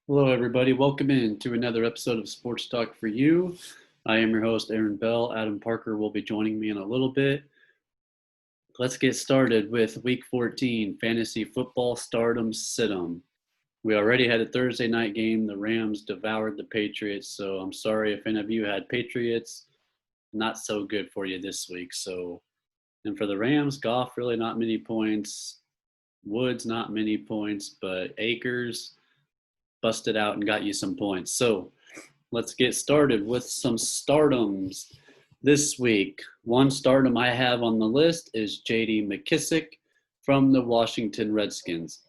Hello, everybody. Welcome in to another episode of Sports Talk for You. I am your host, Aaron Bell. Adam Parker will be joining me in a little bit. Let's get started with Week 14 Fantasy Football Stardom Sit-'em. We already had a Thursday night game. The Rams devoured the Patriots, so I'm sorry if any of you had Patriots. Not so good for you this week. And for the Rams, Goff really not many points. Woods not many points, but Akers busted out and got you some points. So let's get started with some stardoms this week. One stardom I have on the list is J.D. McKissic from the Washington Redskins.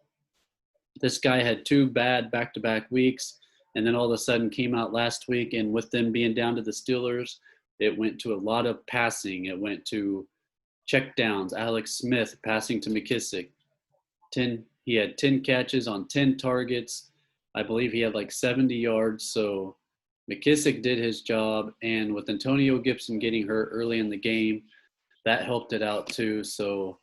This guy had two bad back-to-back weeks, and then all of a sudden came out last week, and with them being down to the Steelers, it went to a lot of passing. It went to checkdowns. Alex Smith passing to McKissic. He had 10 catches on 10 targets. I believe he had like 70 yards. So McKissic did his job. And with Antonio Gibson getting hurt early in the game, that helped it out too. So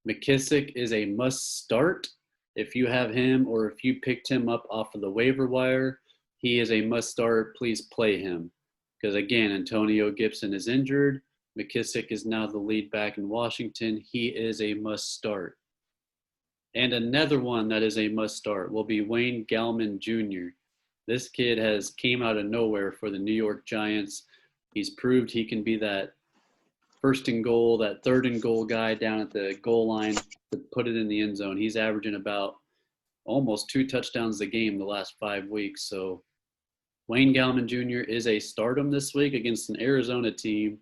McKissic is a must start. If you have him or if you picked him up off of the waiver wire, he is a must start. Please play him. Because again, Antonio Gibson is injured. McKissic is now the lead back in Washington. He is a must start. And another one that is a must start will be Wayne Gallman Jr. This kid has came out of nowhere for the New York Giants. He's proved he can be that first and goal, that third and goal guy down at the goal line to put it in the end zone. He's averaging about almost 2 touchdowns a game the last 5 weeks. So Wayne Gallman Jr. is a stardom this week against an Arizona team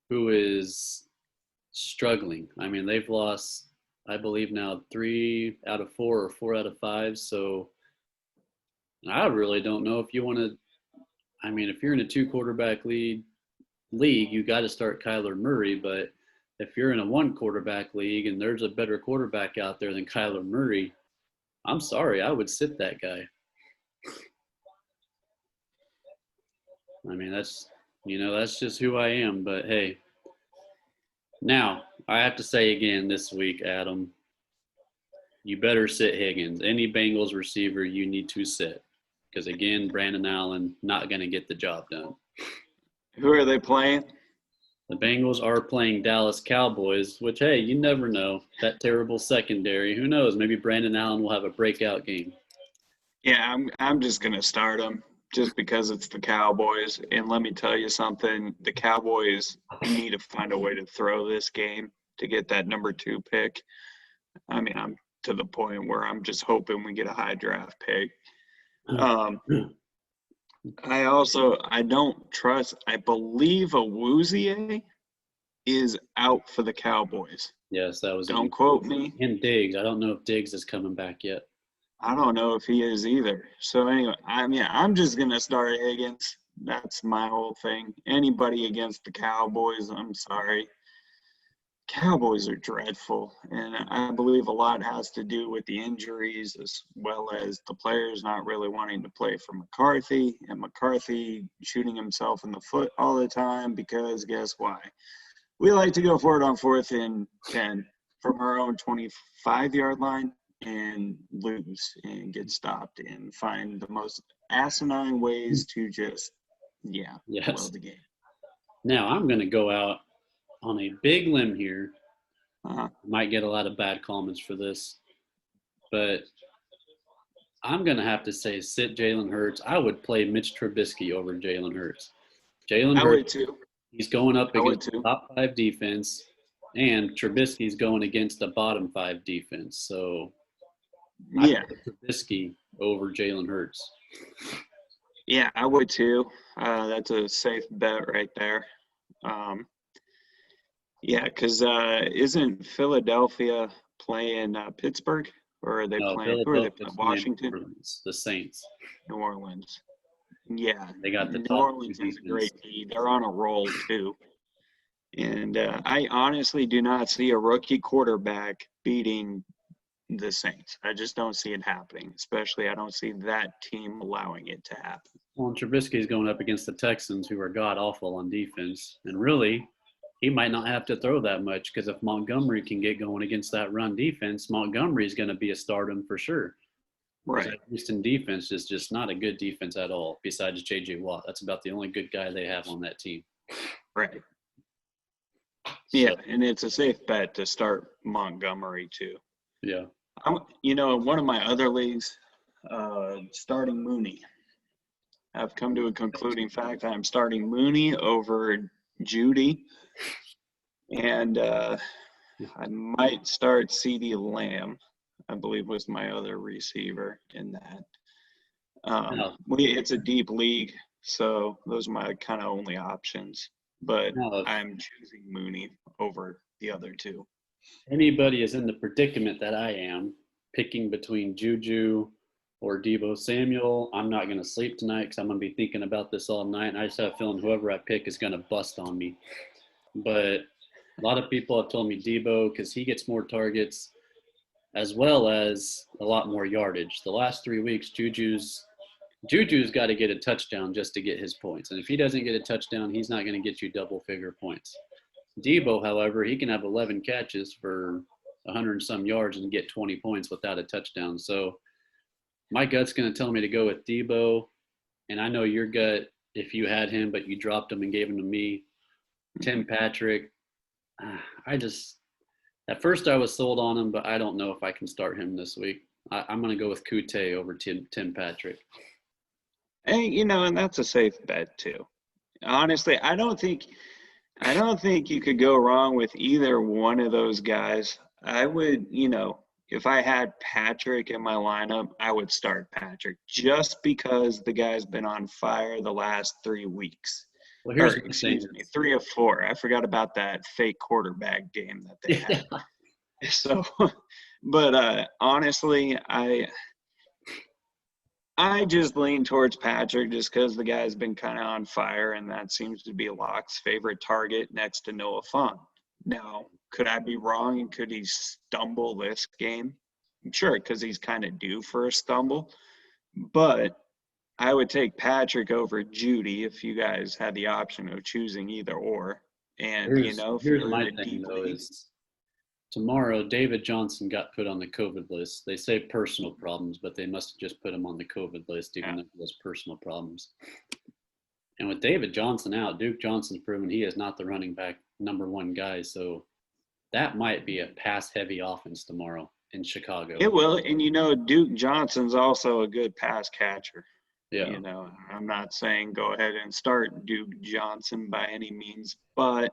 who is struggling. I mean, they've lost, I believe now 3 out of 4 or 4 out of 5. So I really don't know if you want to. I mean, if you're in a 2 quarterback league, you got to start Kyler Murray. But if you're in a 1 quarterback league and there's a better quarterback out there than Kyler Murray, I'm sorry, I would sit that guy. I mean, that's just who I am. But hey, now I have to say again this week, Adam, you better sit Higgins. Any Bengals receiver you need to sit. Because, again, Brandon Allen not going to get the job done. Who are they playing? The Bengals are playing Dallas Cowboys, which, hey, you never know. That terrible secondary. Who knows? Maybe Brandon Allen will have a breakout game. Yeah, I'm just going to start them just because it's the Cowboys. And let me tell you something. The Cowboys need to find a way to throw this game to get that number 2 pick. I mean, I'm to the point where I'm just hoping we get a high draft pick. I don't trust. I believe Awuzie is out for the Cowboys. Yes, that was. Don't quote me. And Diggs. I don't know if Diggs is coming back yet. I don't know if he is either. So anyway, I'm just gonna start Higgins. That's my whole thing. Anybody against the Cowboys, I'm sorry. Cowboys are dreadful, and I believe a lot has to do with the injuries as well as the players not really wanting to play for McCarthy, and McCarthy shooting himself in the foot all the time because guess why? We like to go for it on 4th and 10 from our own 25-yard line and lose and get stopped and find the most asinine ways to just, blow the game. Now I'm going to go out on a big limb here. Might get a lot of bad comments for this, but I'm going to have to say sit Jalen Hurts. I would play Mitch Trubisky over Jalen Hurts. Jalen Hurts, he's going up against the top 5 defense, and Trubisky's going against the bottom 5 defense. So I put Trubisky over Jalen Hurts. Yeah, I would too. That's a safe bet right there. Because isn't Philadelphia playing Pittsburgh, or are they playing? Who are they playing? Washington. New Orleans, the Saints. New Orleans. Yeah, they got the New Orleans has a great team. They're on a roll too. And I honestly do not see a rookie quarterback beating the Saints. I just don't see it happening. Especially, I don't see that team allowing it to happen. Well, Trubisky's going up against the Texans, who are god awful on defense, and really, he might not have to throw that much because if Montgomery can get going against that run defense, Montgomery's going to be a stardom for sure. Because Right. that Houston defense is just not a good defense at all, besides J.J. Watt. That's about the only good guy they have on that team. Right. So, Yeah, and it's a safe bet to start Montgomery too. yeah. In one of my other leagues, starting Mooney. I've come to a concluding fact. I'm starting Mooney over Judy, and I might start CeeDee Lamb. I believe was my other receiver in that. Now, It's a deep league, so those are my kind of only options. But now, if I'm choosing Mooney over the other two. anybody is in the predicament that I am, picking between Juju or Debo Samuel, I'm not going to sleep tonight because I'm going to be thinking about this all night. And I just have a feeling whoever I pick is going to bust on me. But a lot of people have told me Debo because he gets more targets as well as a lot more yardage. The last 3 weeks, Juju's got to get a touchdown just to get his points. And if he doesn't get a touchdown, he's not going to get you double figure points. Debo, however, he can have 11 catches for 100 and some yards and get 20 points without a touchdown. So my gut's going to tell me to go with Debo. And I know your gut, if you had him, but you dropped him and gave him to me, Tim Patrick. At first I was sold on him, but I don't know if I can start him this week. I'm going to go with Kute over Tim Patrick. Hey, and that's a safe bet too. Honestly, I don't think you could go wrong with either one of those guys. I would, if I had Patrick in my lineup, I would start Patrick just because the guy's been on fire the last 3 weeks. Well, here's Or, excuse me, 3 or 4. I forgot about that fake quarterback game that they had. So, but honestly, I just lean towards Patrick just because the guy's been kind of on fire, and that seems to be Locke's favorite target next to Noah Fant. Now, could I be wrong, and could he stumble this game? Sure, because he's kind of due for a stumble. But I would take Patrick over Judy if you guys had the option of choosing either or. And, if here's you're in my a thing, deep though, league, is tomorrow David Johnson got put on the COVID list. They say personal problems, but they must have just put him on the COVID list, even though it was personal problems. And with David Johnson out, Duke Johnson's proven he is not the running back #1 guy. So that might be a pass-heavy offense tomorrow in Chicago. it will. And, Duke Johnson's also a good pass catcher. Yeah. I'm not saying go ahead and start Duke Johnson by any means, but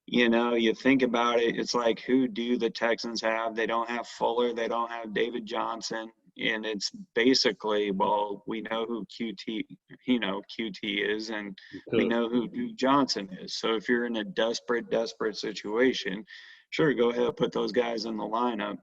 you think about it, it's like, who do the Texans have? They don't have Fuller, they don't have David Johnson, and it's basically, well, we know who QT is, and we know who Duke Johnson is. So if you're in a desperate situation, sure, go ahead and put those guys in the lineup.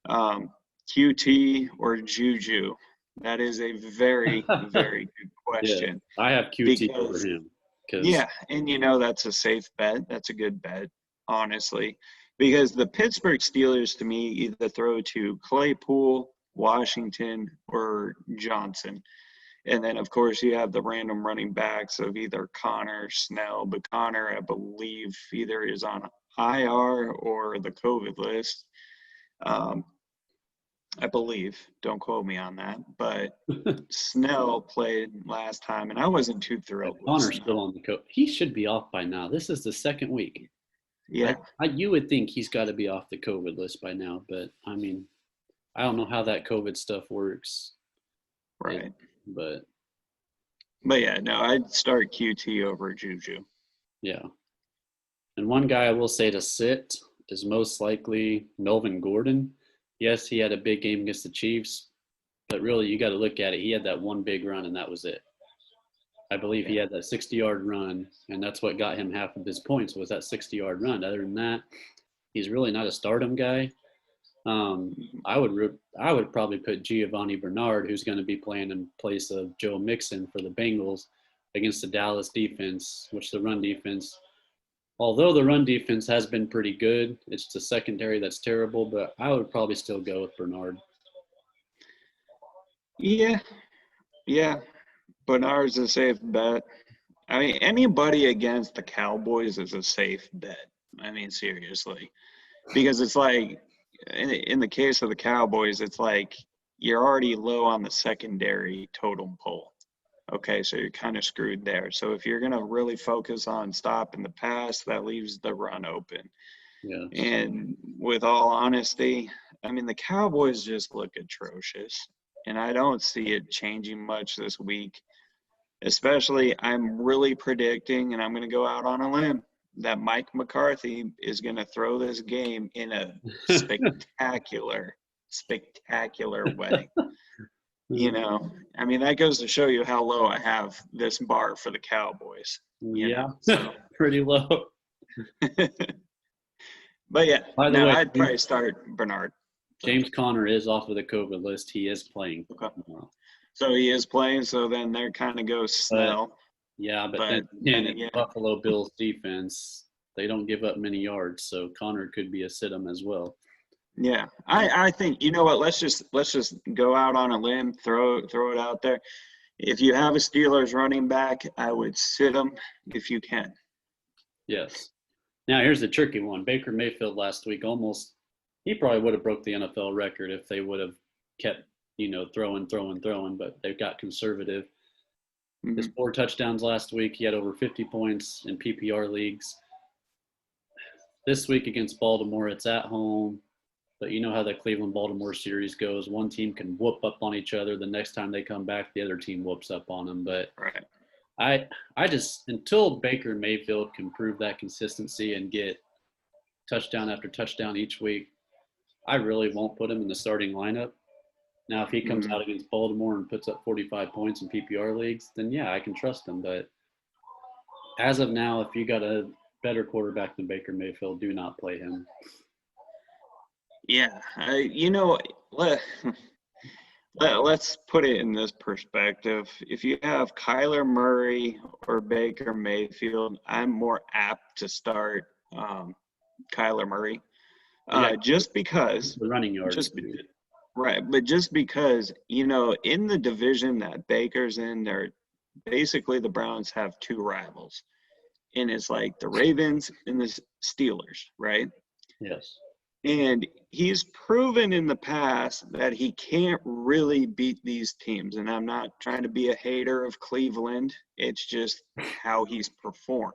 QT or Juju? That is a very, very good question. Yeah, I have QT over him. Yeah, and that's a safe bet. That's a good bet, honestly, because the Pittsburgh Steelers, to me, either throw to Claypool, Washington, or Johnson. And then, of course, you have the random running backs of either Connor, Snell, but Connor, I believe, either is on IR or the COVID list. I believe. Don't quote me on that. But Snell played last time, and I wasn't too thrilled with Connor's Snell. still on the coach. He should be off by now. This is the second week. Yeah. You would think he's got to be off the COVID list by now, but I mean, I don't know how that COVID stuff works. Right. But yeah, no, I'd start QT over Juju. Yeah. And one guy I will say to sit is most likely Melvin Gordon. Yes, he had a big game against the Chiefs, but really you got to look at it. He had that one big run, and that was it. I believe he had that 60-yard run, and that's what got him half of his points was that 60-yard run. Other than that, he's really not a stardom guy. I would probably put Giovanni Bernard, who's going to be playing in place of Joe Mixon for the Bengals against the Dallas defense, which the run defense, although the run defense has been pretty good, it's the secondary that's terrible, but I would probably still go with Bernard. Yeah. Bernard's a safe bet. I mean, anybody against the Cowboys is a safe bet. I mean, seriously. Because it's like, in the case of the Cowboys, it's like you're already low on the secondary totem pole. Okay, so you're kind of screwed there. So if you're going to really focus on stopping the pass, that leaves the run open. Yeah. And with all honesty, I mean, the Cowboys just look atrocious. And I don't see it changing much this week. Especially, I'm really predicting, and I'm going to go out on a limb, that Mike McCarthy is going to throw this game in a spectacular way. You know, I mean, that goes to show you how low I have this bar for the Cowboys. Yeah, so. pretty low. But yeah, By the way, I'd probably start Bernard. James Conner is off of the COVID list. He is playing. Okay. So he is playing. So then there kind of goes Snell. But then Buffalo Bills defense, they don't give up many yards. So Conner could be a sit-em as well. Yeah, I think, you know what? Let's just go out on a limb, throw it out there. If you have a Steelers running back, I would sit him if you can. Yes. Now here's the tricky one. Baker Mayfield last week he probably would have broke the NFL record if they would have kept, throwing, but they've got conservative. Mm-hmm. His 4 touchdowns last week. He had over 50 points in PPR leagues. This week against Baltimore, it's at home. But you know how the Cleveland-Baltimore series goes. One team can whoop up on each other. The next time they come back, the other team whoops up on them. But right. I just – until Baker Mayfield can prove that consistency and get touchdown after touchdown each week, I really won't put him in the starting lineup. Now, if he comes out against Baltimore and puts up 45 points in PPR leagues, then, yeah, I can trust him. But as of now, if you got a better quarterback than Baker Mayfield, do not play him. Yeah, let's put it in this perspective. If you have Kyler Murray or Baker Mayfield, I'm more apt to start Kyler Murray, just because the running yards. Right, but just because in the division that Baker's in, they're basically the Browns have 2 rivals, and it's like the Ravens and the Steelers, right? Yes. And he's proven in the past that he can't really beat these teams. And I'm not trying to be a hater of Cleveland. It's just how he's performed.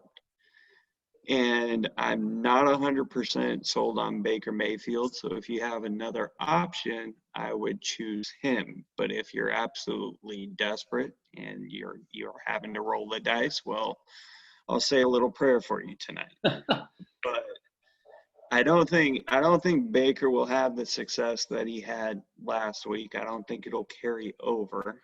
And I'm not 100% sold on Baker Mayfield. So if you have another option, I would choose him. But if you're absolutely desperate and you're having to roll the dice, well, I'll say a little prayer for you tonight. But I don't think Baker will have the success that he had last week. I don't think it'll carry over.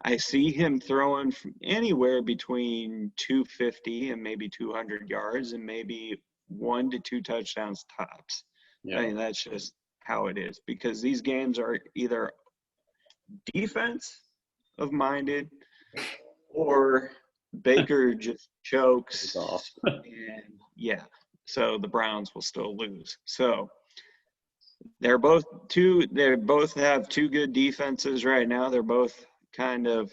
I see him throwing from anywhere between 250 and maybe 200 yards and maybe 1 to 2 touchdowns tops. Yeah. I mean, that's just how it is, because these games are either defense of minded or Baker just chokes and so the Browns will still lose. So they both have 2 good defenses right now. They're both kind of,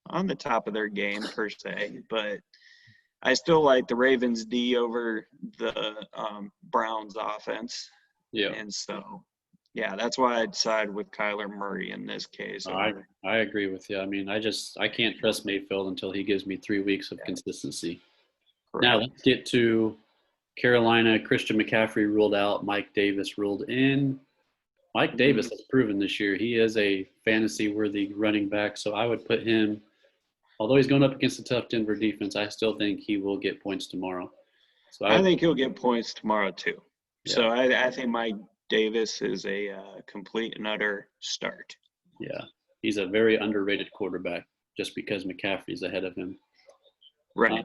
on the top of their game per se, but I still like the Ravens D over the Browns offense. Yeah. And so, that's why I'd side with Kyler Murray in this case. I agree with you. I mean, I can't trust Mayfield until he gives me 3 weeks of consistency. Correct. Now let's get to Carolina. Christian McCaffrey ruled out. Mike Davis ruled in. Mike Davis has proven this year he is a fantasy-worthy running back, so I would put him – although he's going up against a tough Denver defense, I still think he will get points tomorrow. So I think he'll get points tomorrow too. Yeah. So I think Mike Davis is a complete and utter start. Yeah, he's a very underrated quarterback just because McCaffrey's ahead of him. Right.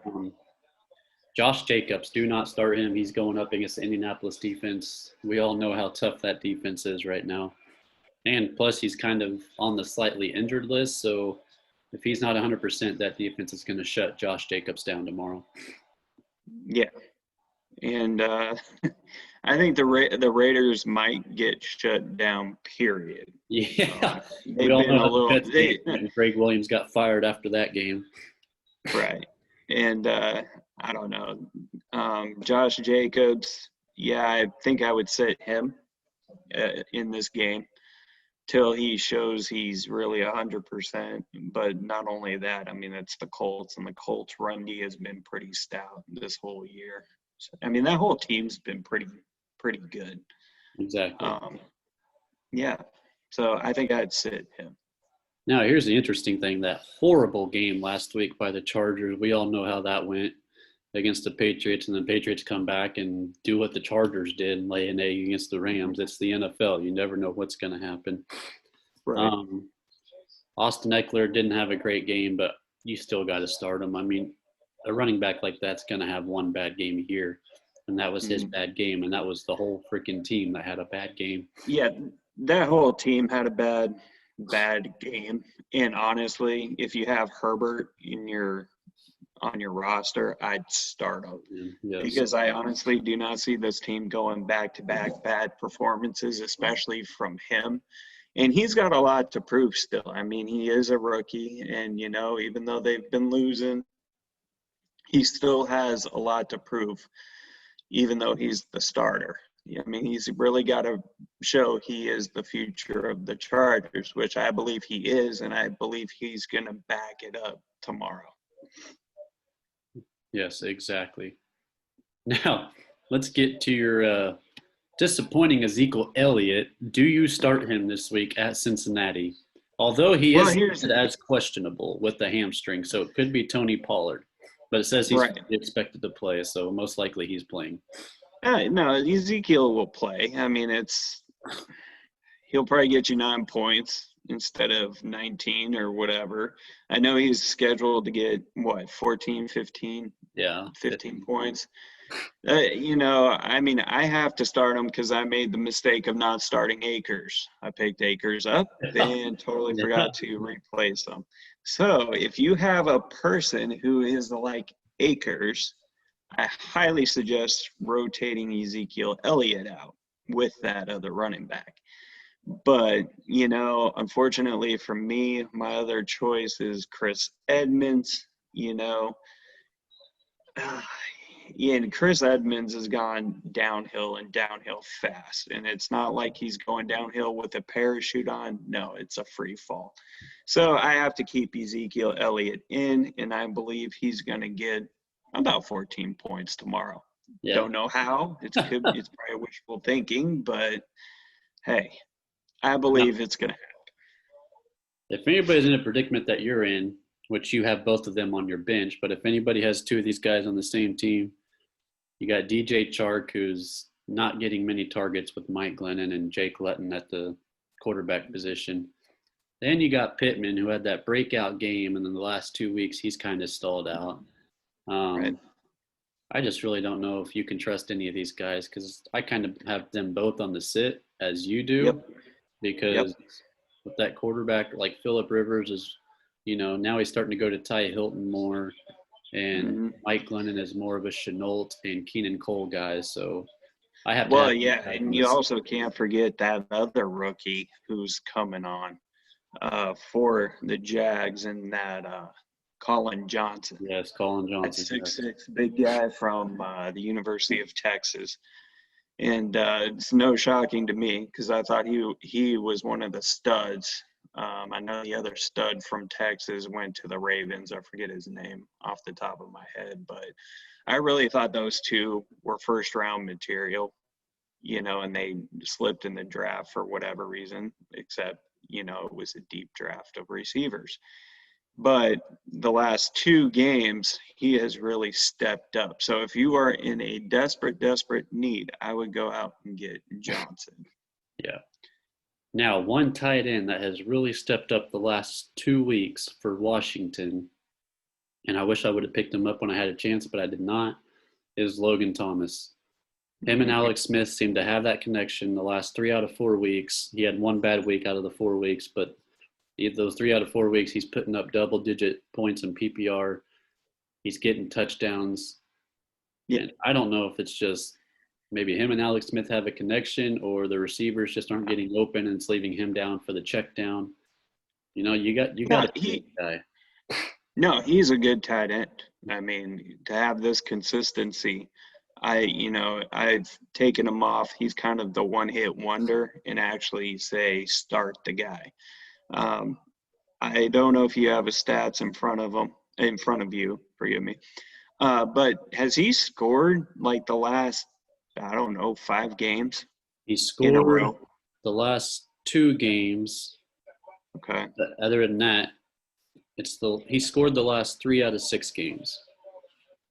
Josh Jacobs, do not start him. He's going up against the Indianapolis defense. We all know how tough that defense is right now. And plus, he's kind of on the slightly injured list. So if he's not 100%, that defense is going to shut Josh Jacobs down tomorrow. Yeah. And I think the Raiders might get shut down, period. Yeah. We all know how Greg Williams got fired after that game. Right. And I don't know. Josh Jacobs, I think I would sit him in this game. till he shows he's really 100%. But not only that, I mean, it's the Colts, and the Colts run D has been pretty stout this whole year. So, I mean, that whole team's been pretty good. Exactly. Yeah. So I think I'd sit him. Now, here's the interesting thing. That horrible game last week by the Chargers, we all know how that went against the Patriots, and the Patriots come back and do what the Chargers did and lay an egg against the Rams. It's the NFL. You never know what's going to happen. Right. Austin Eckler didn't have a great game, but you still got to start him. I mean, a running back like that's going to have one bad game a year, and that was his bad game, and that was the whole freaking team that had a bad game. Yeah, that whole team had a bad game. And honestly, if you have Herbert on your roster, I'd start him. Yes. Because I honestly do not see this team going back-to-back bad performances, especially from him. And he's got a lot to prove still. I mean, he is a rookie, and, you know, even though they've been losing, he still has a lot to prove, even though he's the starter. I mean, he's really got to show he is the future of the Chargers, which I believe he is, and I believe he's going to back it up tomorrow. Yes, exactly. Now, let's get to your disappointing Ezekiel Elliott. Do you start him this week at Cincinnati? Although he is listed as questionable with the hamstring, so it could be Tony Pollard. But it says he's expected to play, so most likely he's playing. No, Ezekiel will play. I mean, he'll probably get you 9 points instead of 19 or whatever. I know he's scheduled to get, 14, 15? Yeah. 15 points. You know, I mean, I have to start him because I made the mistake of not starting Akers. I picked Akers up and totally forgot to replace him. So if you have a person who is like Akers, I highly suggest rotating Ezekiel Elliott out with that other running back. But, you know, unfortunately for me, my other choice is Chris Edmonds, you know. And Chris Edmonds has gone downhill and downhill fast. And it's not like he's going downhill with a parachute on. No, it's a free fall. So I have to keep Ezekiel Elliott in, and I believe he's going to get about 14 points tomorrow. Yeah. Don't know how. It's probably wishful thinking, but hey, I believe it's going to happen. If anybody's in a predicament that you're in, which you have both of them on your bench, but if anybody has two of these guys on the same team, you got DJ Chark, who's not getting many targets with Mike Glennon and Jake Luton at the quarterback position. Then you got Pittman, who had that breakout game, and in the last 2 weeks he's kind of stalled out. Right. I just really don't know if you can trust any of these guys because I kind of have them both on the sit as you do, because with that quarterback like Phillip Rivers is, you know, now he's starting to go to Ty Hilton more, and Mike Glennon is more of a Chenault and Keenan Cole guy. So I have to. Well, and you also can't forget that other rookie who's coming on for the Jags, and that Colin Johnson. Yes, Colin Johnson. 6'6", big guy from the University of Texas. And it's no shocking to me because I thought he was one of the studs. I know the other stud from Texas went to the Ravens. I forget his name off the top of my head. But I really thought those two were first-round material, you know, and they slipped in the draft for whatever reason, except, you know, it was a deep draft of receivers. But the last 2 games, he has really stepped up. So if you are in a desperate need, I would go out and get Johnson. Yeah. Now, one tight end that has really stepped up the last 2 weeks for Washington, and I wish I would have picked him up when I had a chance, but I did not, is Logan Thomas. Him and Alex Smith seem to have that connection the last 3 out of 4 weeks. He had one bad week out of the 4 weeks, but those 3 out of 4 weeks, he's putting up double-digit points in PPR. He's getting touchdowns. Yeah. And I don't know if it's just maybe him and Alex Smith have a connection, or the receivers just aren't getting open and it's leaving him down for the check down. You know, you got a guy. No, he's a good tight end. I mean, to have this consistency I've taken him off. He's kind of the one-hit wonder and actually say start the guy. I don't know if you have his stats in front of you, forgive me. But has he scored like the last, I don't know, 5 games He in a scored row? the last 2 games. Okay. But other than that, he scored the last 3 out of 6 games.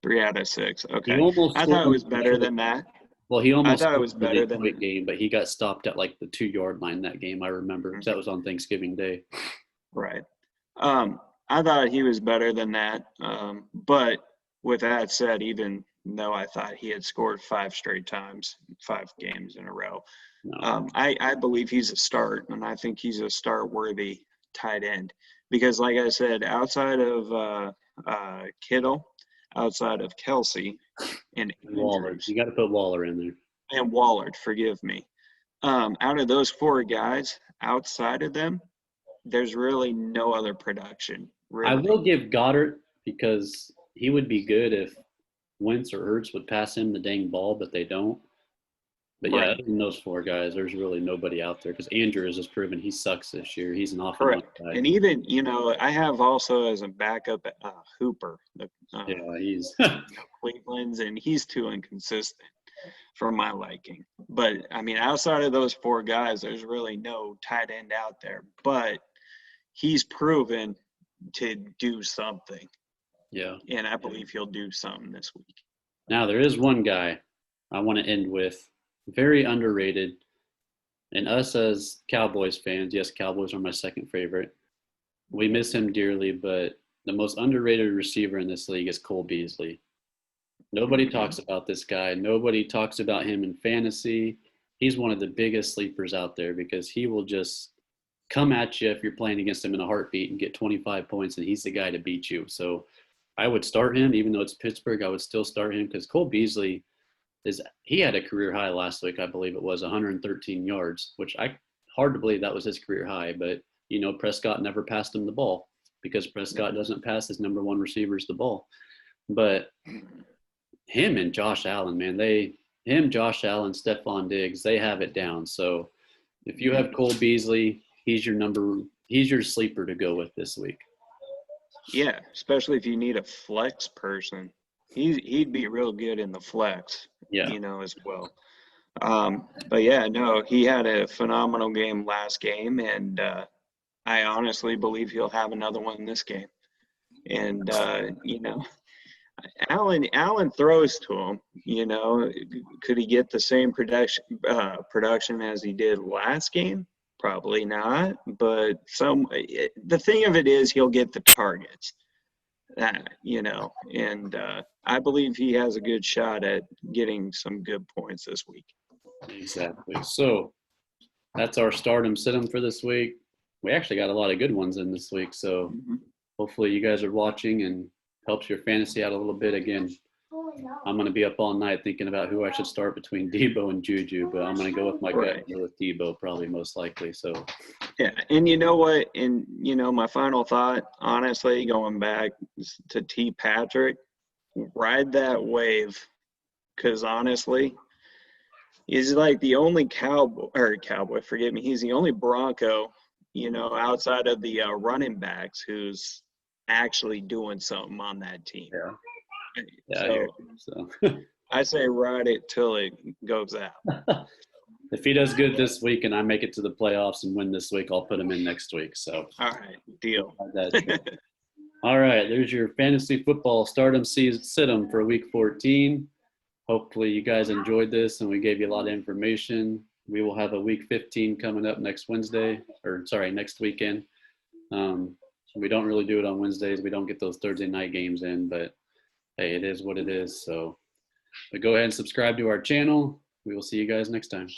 3 out of 6. He Okay. almost I scored thought it in was the better Detroit. than that. Well, he I almost thought it scored was in the better than Detroit game, but he got stopped at like the 2-yard line that game. I remember because that was on Thanksgiving Day. right. I thought he was better than that. But with that said, even though I thought he had scored 5 straight times, 5 games in a row, No. I believe he's a start, and I think he's a start-worthy tight end because, like I said, outside of Kittle, outside of Kelsey, and Waller. Andrews You got to put Waller in there. and Wallard, forgive me. Out of those 4 guys, outside of them, there's really no other production. I Really, will give Goddard because he would be good if Wentz or Ertz would pass him the dang ball, but they don't. But yeah, right? other than those 4 guys, there's really nobody out there because Andrews has proven he sucks this year. He's an off and on Correct. guy. And even I have also as a backup Hooper, the Yeah, he's Cleveland's, and he's too inconsistent for my liking. But I mean, outside of those 4 guys, there's really no tight end out there. But he's proven to do something, yeah. and I believe he'll do something this week. Now there is one guy I want to end with, very underrated, and us as Cowboys fans, yes, Cowboys are my second favorite. We miss him dearly, but the most underrated receiver in this league is Cole Beasley. Nobody talks about this guy. Nobody talks about him in fantasy. He's one of the biggest sleepers out there because he will just come at you if you're playing against him in a heartbeat and get 25 points, and he's the guy to beat you. So I would start him, even though it's Pittsburgh. I would still start him because Cole Beasley he had a career high last week, I believe it was 113 yards, which hard to believe that was his career high. But Prescott never passed him the ball because Prescott doesn't pass his number 1 receivers the ball. But him and Josh Allen, man, Josh Allen, Stephon Diggs, they have it down. So if you have Cole Beasley, he's your sleeper to go with this week. Yeah, especially if you need a flex person. He'd be real good in the flex, Yeah. As well. But yeah, no, he had a phenomenal game last game, and I honestly believe he'll have another one in this game. And Allen throws to him. Could he get the same production as he did last game? Probably not. But the thing of it is, he'll get the targets. And I believe he has a good shot at getting some good points this week. Exactly. So that's our stardom sit-em for this week. We actually got a lot of good ones in this week, so hopefully you guys are watching and helps your fantasy out a little bit. Again, I'm going to be up all night thinking about who I should start between Debo and Juju, but I'm going to go with my gut and go with Debo probably most likely. So yeah, and you know what? And my final thought, honestly, going back to T. Patrick, ride that wave, because honestly, he's like the only cowboy. Forgive me. He's the only Bronco, outside of the running backs who's actually doing something on that team. Yeah. So I say ride it till it goes out. If he does good this week and I make it to the playoffs and win this week, I'll put him in next week. So all right, deal. All right, there's your fantasy football stardom sit-em for week 14. Hopefully you guys enjoyed this and we gave you a lot of information. We will have a week 15 coming up next weekend. We don't really do it on Wednesdays. We don't get those Thursday night games in, but hey, it is what it is. So but go ahead and subscribe to our channel. We will see you guys next time.